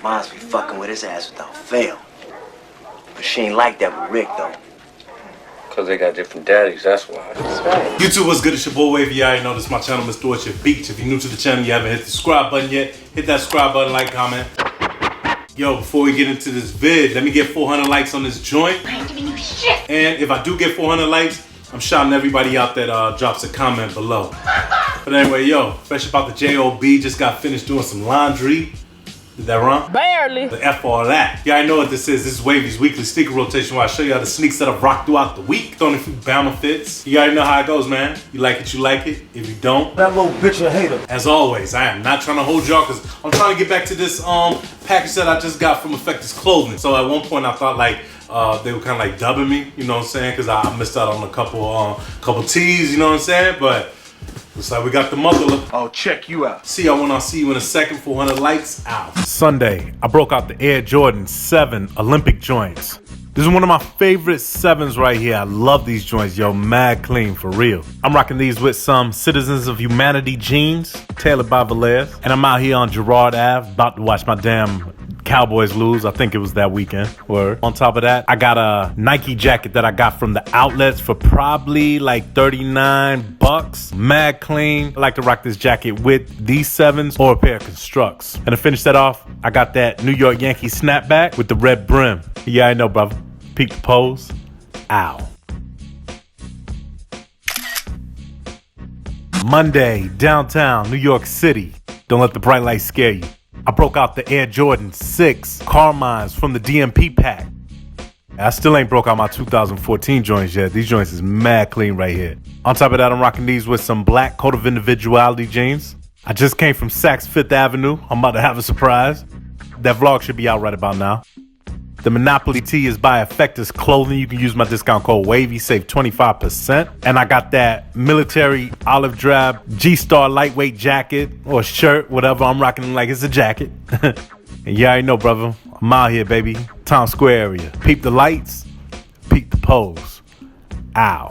Mom's be fucking with his ass without fail. But she ain't like that with Rick, though. Because they got different daddies, that's why. That's right. YouTube, what's good? It's your boy Wavy. You already know this is my channel, Mr. Orchard Beach. If you're new to the channel, you haven't hit the subscribe button yet, hit that subscribe button, like, comment. Yo, before we get into this vid, let me get 400 likes on this joint. I ain't giving you shit. And if I do get 400 likes, I'm shouting everybody out that drops a comment below. But anyway, yo, fresh about the J.O.B. Just got finished doing some laundry. Did that wrong? Barely. The F all that. Yeah, I know what this is. This is Wavy's weekly sneaker rotation where I show you all the sneaks that I've rocked throughout the week. Throwing a few Bama fits. You already know how it goes, man. You like it, you like it. If you don't, That little bitch a hater. as always, I am not trying to hold y'all because I'm trying to get back to this package that I just got from Effectus Clothing. So at one point I thought like they were kind of like dubbing me, you know what I'm saying? Because I missed out on a couple tees, you know what I'm saying? But looks like we got the mother. I'll check you out. See y'all when I see you in a second. 400 likes out. Sunday, I broke out the Air Jordan 7 Olympic joints. This is one of my favorite 7s right here. I love these joints, yo, mad clean, for real. I'm rocking these with some Citizens of Humanity jeans, tailored by Valez. And I'm out here on Girard Ave, about to watch my damn Cowboys lose. I think it was that weekend. Word. On top of that, I got a Nike jacket that I got from the outlets for probably like 39 bucks. Mad clean. I like to rock this jacket with these 7s or a pair of Constructs. And to finish that off, I got that New York Yankee snapback with the red brim. Yeah, I know, brother. Peep the pose. Ow. Monday, downtown New York City. Don't let the bright lights scare you. I broke out the Air Jordan 6 Carmines from the DMP pack. I still ain't broke out my 2014 joints yet. These joints is mad clean right here. On top of that, I'm rocking these with some black Code of Individuality jeans. I just came from Saks Fifth Avenue. I'm about to have a surprise. That vlog should be out right about now. The Monopoly tee is by Effectus Clothing. You can use my discount code WAVY, save 25%. And I got that military olive drab G-Star lightweight jacket or shirt, whatever. I'm rocking it like it's a jacket. And yeah, I know, brother. I'm out here, baby. Times Square area. Peep the lights, peep the pose. Ow.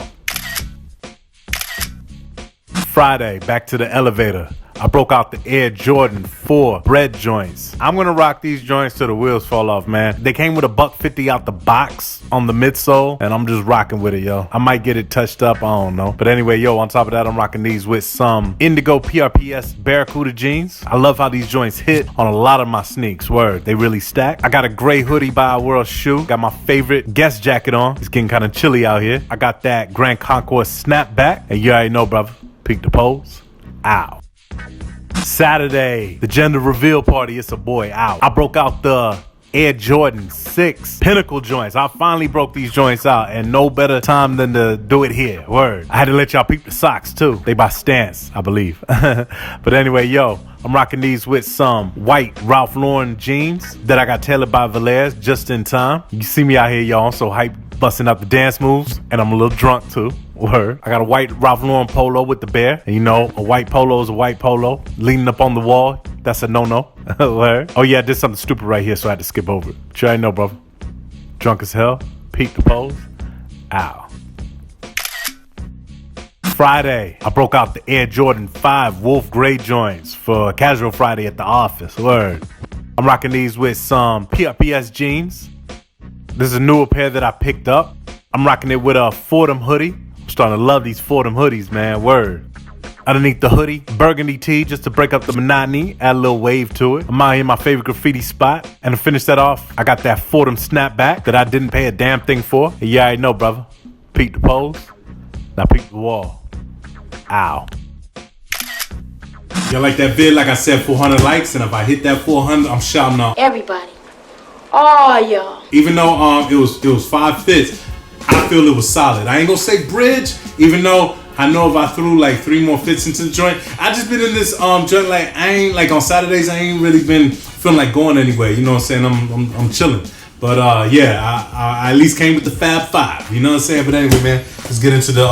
Friday, back to the elevator. I broke out the Air Jordan 4 bread joints. I'm gonna rock these joints till the wheels fall off, man. They came with a $150 out the box on the midsole, and I'm just rocking with it, yo. I might get it touched up, I don't know. But anyway, yo, on top of that, I'm rocking these with some Indigo PRPS Barracuda jeans. I love how these joints hit on a lot of my sneaks, word. They really stack. I got a gray hoodie by World Shoe. Got my favorite Guess jacket on. It's getting kind of chilly out here. I got that Grand Concourse snapback, and you already know, brother. Peek the pose. Ow. Saturday, the gender reveal party. It's a boy out. I broke out the Air Jordan 6 Pinnacle joints. I finally broke these joints out, and no better time than to do it here. Word. I had to let y'all peep the socks too. They by Stance, I believe. But anyway, yo, I'm rocking these with some white Ralph Lauren jeans that I got tailored by Valez just in time. You see me out here, y'all. I'm so hyped, busting out the dance moves, and I'm a little drunk too. Word. I got a white Ralph Lauren polo with the bear. And you know, a white polo is a white polo. Leaning up on the wall, that's a no-no. Word. Oh yeah, I did something stupid right here, so I had to skip over it. Sure I know, brother. Drunk as hell. Peep the pose. Ow. Friday, I broke out the Air Jordan 5 Wolf Gray joints for Casual Friday at the office. Word. I'm rocking these with some PRPS jeans. This is a newer pair that I picked up. I'm rocking it with a Fordham hoodie. I'm starting to love these Fordham hoodies, man. Word. Underneath the hoodie, burgundy tee just to break up the monotony, add a little wave to it. I'm out here in my favorite graffiti spot. And to finish that off, I got that Fordham snapback that I didn't pay a damn thing for. And yeah, I know, brother. Peep the pose. Now peep the wall. Ow. Y'all like that vid? Like I said, 400 likes. And if I hit that 400, I'm shouting out Everybody. All y'all. even though it was 5 fits, I feel it was solid. I ain't gonna say bridge, even though I know if I threw like 3 more fits into the joint. I just been in this joint, like I ain't like on Saturdays, I ain't really been feeling like going anywhere. You know what I'm saying? I'm chilling. But yeah, I at least came with the Fab Five. You know what I'm saying? But anyway, man, let's get into the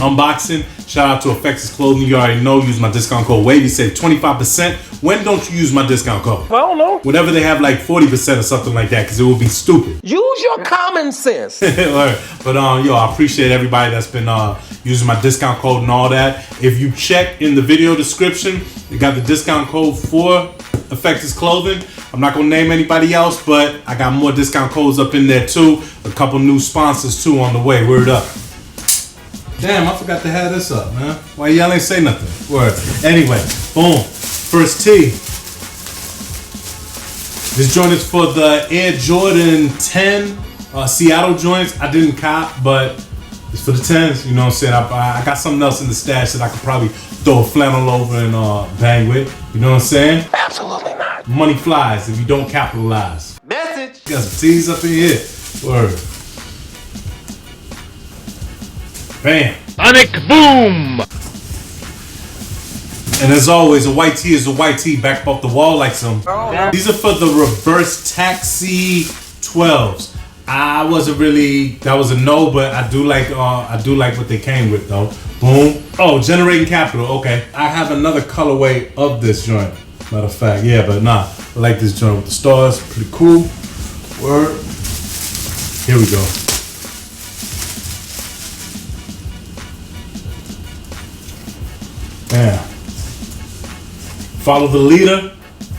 unboxing. Shout out to Effects Clothing. You already know. Use my discount code WAVY. Save 25%. When don't you use my discount code? I don't know. Whenever they have like 40% or something like that, because it will be stupid. Use your common sense. But yo, I appreciate everybody that's been using my discount code and all that. If you check in the video description, they got the discount code for Effects Clothing. I'm not gonna name anybody else, but I got more discount codes up in there too. A couple new sponsors too on the way. Word up. Damn, I forgot to have this up, man. Why y'all ain't say nothing? Word. Anyway, boom. First tee. This joint is for the Air Jordan 10 Seattle joints. I didn't cop, but it's for the 10s. You know what I'm saying? I got something else in the stash that I could probably throw a flannel over and bang with. You know what I'm saying? Absolutely not. Money flies if you don't capitalize. Message. Got some tees up in here. Word. Bam. Sonic Boom! And as always, a white tee is a white tee. Back up the wall like some. These are for the reverse taxi 12s. I wasn't really, that was a no, but I do like what they came with though. Boom. Oh, generating capital. Okay. I have another colorway of this joint. Matter of fact, yeah, but nah. I like this joint with the stars. Pretty cool. Word. Here we go. Yeah. Follow the leader.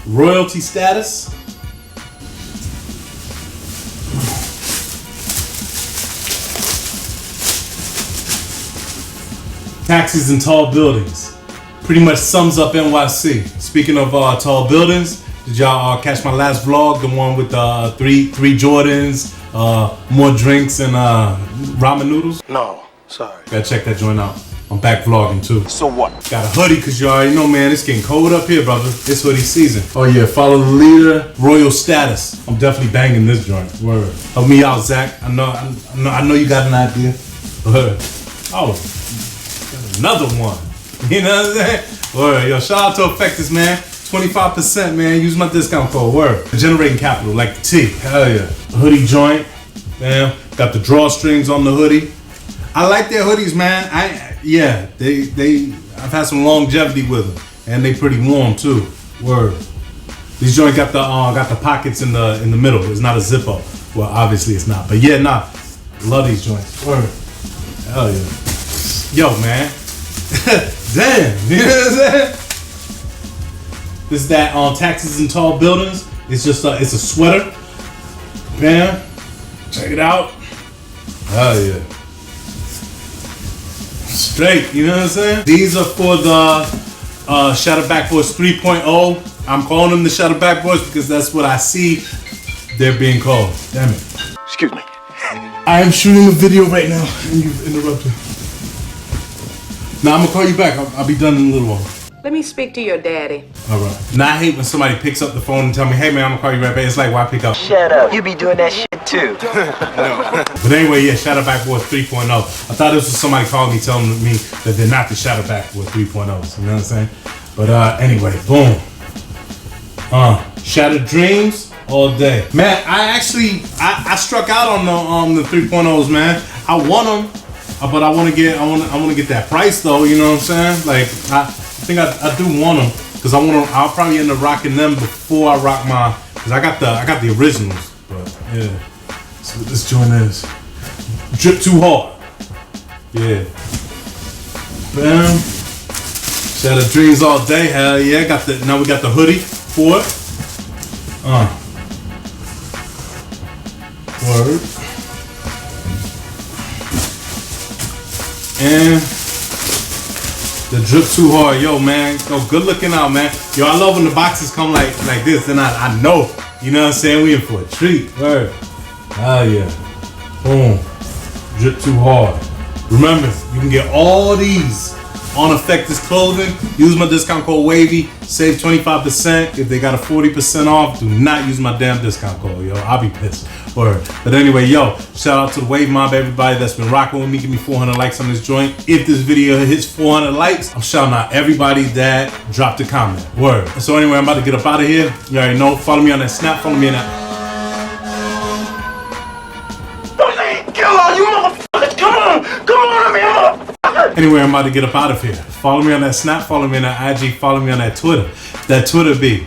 Royalty status. Taxis in tall buildings. Pretty much sums up NYC. Speaking of tall buildings, did y'all catch my last vlog? The one with three Jordans, more drinks and ramen noodles? No, sorry. Gotta check that joint out. I'm back vlogging too. So what? Got a hoodie because you already know, man, it's getting cold up here, brother. It's hoodie season. Oh yeah, follow the leader, royal status. I'm definitely banging this joint. Word. Help me out, Zach. I know you got an idea. Word. Oh, got another one. You know what I'm saying? Word. Yo, shout out to Effectus, man. 25%, man. Use my discount code. Word. Generating capital, like the T. Hell yeah. Hoodie joint. Man, got the drawstrings on the hoodie. I like their hoodies, man. I've had some longevity with them, and they pretty warm too. Word. These joints got the pockets in the middle. It's not a zipper. Well, obviously it's not, but yeah, nah. Love these joints. Word. Hell yeah. Yo, man. Damn. You know what I'm saying? This is that taxis in tall buildings. It's just it's a sweater. Bam. Check it out. Hell yeah. Straight, you know what I'm saying? These are for the Shoutout Backboards 3.0. I'm calling them the Shoutout Backboards because that's what I see they're being called. Damn it. Excuse me. I am shooting a video right now and you've interrupted. Now I'm gonna call you back. I'll be done in a little while. Let me speak to your daddy. All right. Now I hate when somebody picks up the phone and tell me, hey man, I'm gonna call you right back. It's like, why pick up? Shut up. You be doing that shit too. But anyway, yeah, Shoutout Backboards 3.0. I thought this was somebody calling me telling me that they're not the Shoutout Backboards 3.0s. You know what I'm saying? But anyway, boom. Shattered Dreams all day. Man, I struck out on the 3.0s, man. I want them, but I want to get that price though. You know what I'm saying? Like I think I do want them because I'll probably end up rocking them before I rock my. Cause I got the originals, but yeah. That's what this joint is. Drip too hard. Yeah. Bam. Shattered Dreams all day. Hell yeah. Now we got the hoodie for it. Word. And the drip too hard. Yo, man. Yo, good looking out, man. Yo, I love when the boxes come like this. Then I know. You know what I'm saying? We in for a treat. Word. Oh yeah. Boom. Drip too hard. Remember, you can get all these on Effectus Clothing. Use my discount code WAVY. Save 25%. If they got a 40% off, do not use my damn discount code, yo. I'll be pissed. Word. But anyway, yo, shout out to the Wave Mob, everybody that's been rocking with me. Give me 400 likes on this joint. If this video hits 400 likes, I'm shouting out everybody that dropped a comment. Word. So anyway, I'm about to get up out of here. You already know. Follow me on that Snap. Follow me on that. You motherfucker! Come on, man! Anyway, I'm about to get up out of here. Follow me on that Snap. Follow me on that IG. Follow me on that Twitter. That Twitter be.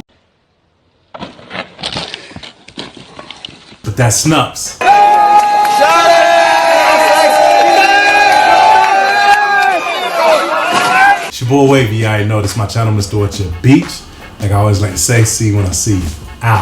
But that's Snups. It's your boy Wavy. You already know this is my channel, Mr. Orchard Beach. Like I always like to say, see you when I see you. Out.